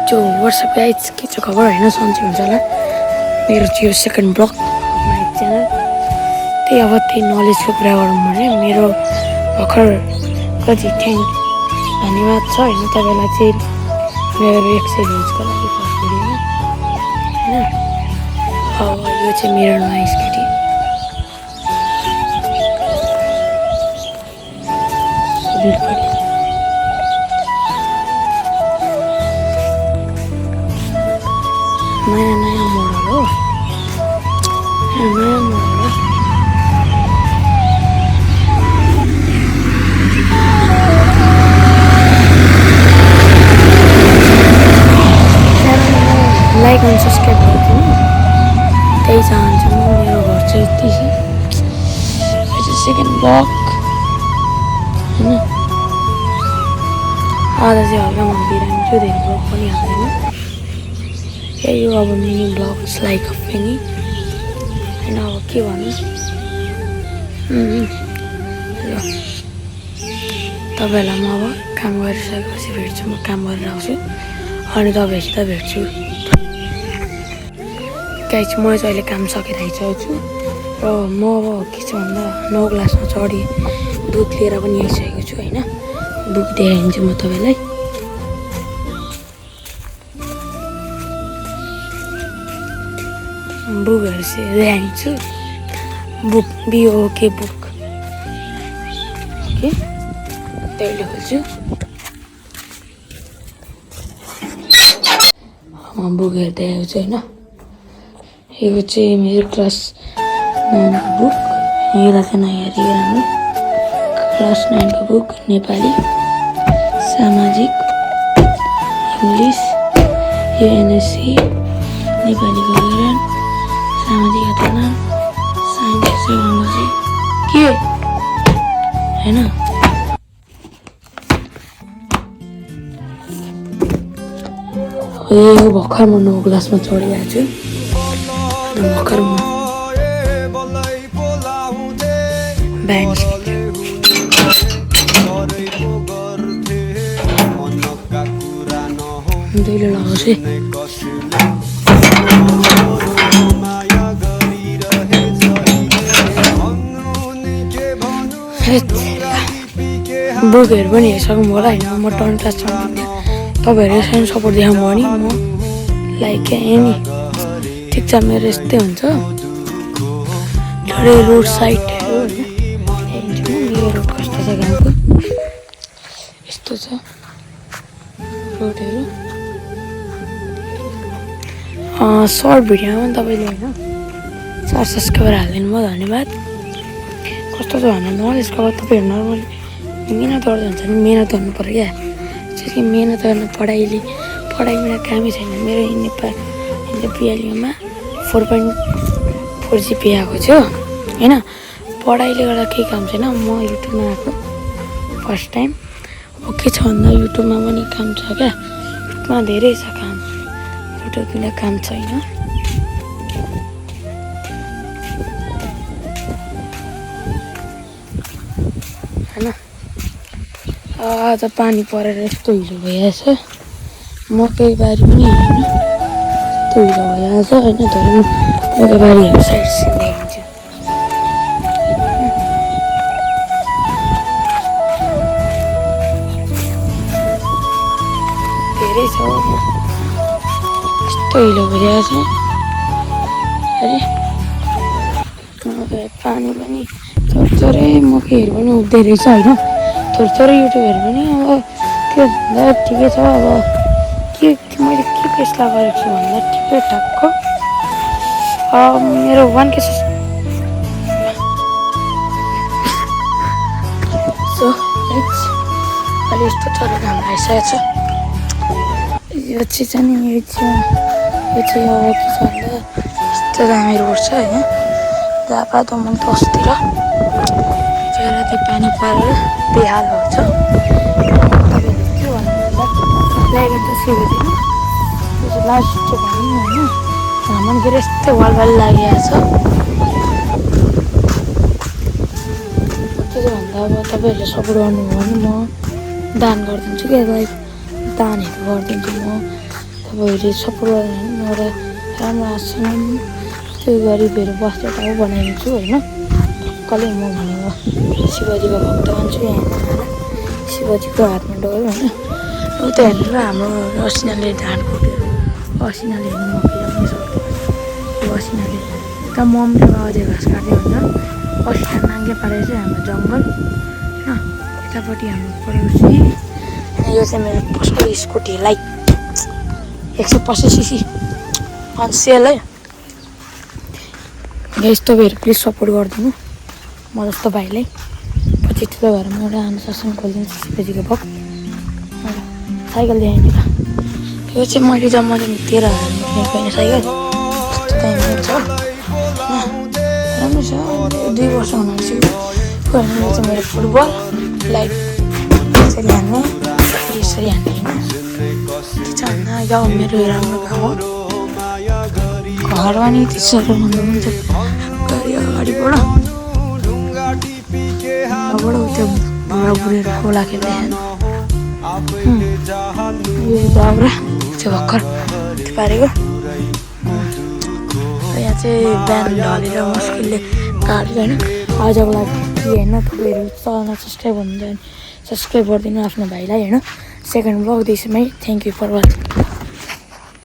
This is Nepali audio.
जो व्हाट्सएप गाइज के छ खबर हैन सन्चै हुन्छ होला मेरो चाहिँ यो सेकेन्ड ब्लग माई च्यानल त्यही अब त्यही नलेजको कुरा गरौँ भने मेरो भर्खर कति धन्यवाद छ हैन तपाईलाई चाहिँ मेरो 100 भ्युजको लागि फर्स्ट भिडियोमा हैन अब यो चाहिँ मेरो नयाँ स्केटी नयाँ मोडल हो नयाँ मोडल लाइक एन्ड सब्सक्राइब गरिदिनु त्यही चाहन्छु म मेरो घर चाहिँ यति छ यो चाहिँ सेकेन्ड ब्लग हैन आज चाहिँ हल्का म बिरामी छु धेरै ब्लग पनि हाल्दैन यही हो अब mini blogs like a Penny हैन अब के भन्नु तपाईहरुलाई म अब काम गरिसकेपछि भेट्छु म काम गरेर आउँछु अनि तपाईहरुसित भेट्छु गाइस म चाहिँ अहिले काम सकेर आइसकेको छु र म अब के छ भन्दा 9 क्लासमा चढी दुध लिएर पनि आइसकेको छु हैन बुक देखाइदिन्छु म तपाईलाई बुकहरु चाहिँ देखाइदिन्छु बुक बिओके बुक ओके त्यही खोल्छु म बुकहरु देखाएको छु हैन यो चाहिँ मेरो क्लास 9 को बुक हेरा चाहिँ नहेरी राम्रो क्लास 9 को बुक नेपाली सामाजिक इंग्लिश यूएनएससी नेपाली विवरण सामाजिक अध्ययन साइन्स टेक्नोलोजी के हैन यो भर्खर म 9 क्लासमा चढिरहेको छु भर्खर म ब्यान्ड दुईले लगाउँछु बुकहरू पनि हेरिसक्नु होला हैन म 10 क्लास चढ्दिनँ तपाईहरुले यसरी सपोर्ट देखाउनु भयो नि म लाइक एनी ठिक छ मेरो यस्तै हुन्छ थोरै रोड साइड हो हैन मेरो कस्तो छ गाउँको यस्तो छ रोडहरु सर्ट भिडियोमा पनि तपाईले हैन 4 सब्स्क्राइबर हाल्दिनु भयो धन्यवाद कस्तो छ भन्नु न यसको अब तपाईहरु नर्मली मेहनत गर्दै हुन्छ नि मेहनत गर्नु पर्यो क्या त्यसै मेहनत गर्न पढाइ मेरो कामै छैन मेरो नेपाली पिएलयुमा 4.4 GPA आएको छ हैन पढाइले गर्दा केही काम छैन म युट्युबमा आएको फर्स्ट टाइम ओके छ भन्दा युट्युबमा पनि काम छ क्या युट्युबमा धेरै छ काम युट्युबमा काम छैन हैन आज पानी परेर यस्तो हिलो भइरहेछ मकै बारी पनि हैन यस्तो हिलो भइरहेछ हैन तर मकै बारीहरु साइड सिन देखाउँछु धेरै छ यस्तो हिलो भइरहेछ अरे पानी पनि थोरै मकैहरु पनि उब्दै रहेछ हैन थोरै युट्युबहरु पनि अब त्यो भन्दा ठिकै छ अब के मैले के फैसला गरेको छु भन्दा ठिकै ठक्क मेरो 1K सो लेट्स अहिले यस्तो चलेर हाम्रो आइसकेको छ यो चाहिँ नि यो चाहिँ अब के छ भन्दा यस्तो दामी रोड छ हैन जापा दमन तस्तिर राति पानी परेर बेहाल भएको छ तपाईहरुले के भन्नुहुन्छ लाइक त सिर्दैन त्यो लास्ट चाहिँ भन्नु हैन हाम्रो फेरि यस्तै वाल लागिएको छ त्यो भन्दा अब तपाईहरुले सपोर्ट गर्नुभयो भने म दान गरिदिन्छु के लाइक दानहरु गरिदिन्छु म तपाईँहरूले सपोर्ट गर्नु होइन म एउटा राम्रो आसन त्यो गरिबहरू बस्ने ठाउँ बनाइदिन्छु होइन कसले म भनेको शिवजीको भक्त मान्छु यहाँ शिवजीको हातमा डोर होइन उता हेर्नु हाम्रो असिनाले ढाड कुट्यो असिनाले हेर्नु मकिराउने सक्यो असिनाले त मम्मीले अझै घाँस काट्यो होइन असिना नाङ्गे पारेर चाहिँ हाम्रो जङ्गल होइन यतापट्टि हाम्रो परेपछि यो चाहिँ मेरो personal scooty like 150 cc on sale है गाइस तपाईँहरू प्लिज सपोर्ट गरिदिनु म जस्तो भाइलाई पछि ठुलो भएर म एउटा अनुशासन खोलिदिन्छु शिवजीको भक्त एउटा साइकल ल्याइदिनु त यो चाहिँ मैले जम्मा चाहिँ 13,000 किनेको होइन साइकल कस्तो दामी छ राम्रो छ 2 वर्ष हुन आँटिसक्यो होइन यो चाहिँ मेरो फुटबल लाइक यसरी हान्ने यसरी हान्ने होइन त्यो चाहिँ हान्न यो मेरो राम्रो गाउँ हो घरमा नि त्यसरी भन्नुहुन्छ गरी अगाडिबाट त्यो बुढाबुढीहरू खोला खेल्दै यो दाउरा चाहिँ भर्खर त्यो पारेको यहाँ चाहिँ बिहान ढलेर मुस्किलले काटेको होइन आजको लागि होइन तपाईँहरू चलाउन सब्सक्राइब हुनुहुन्छ भने सब्सक्राइब गरिदिनु आफ्नो भाइलाई होइन सेकेन्ड ब्लग त्यसमै थ्याङ्क यू फर वाचिङ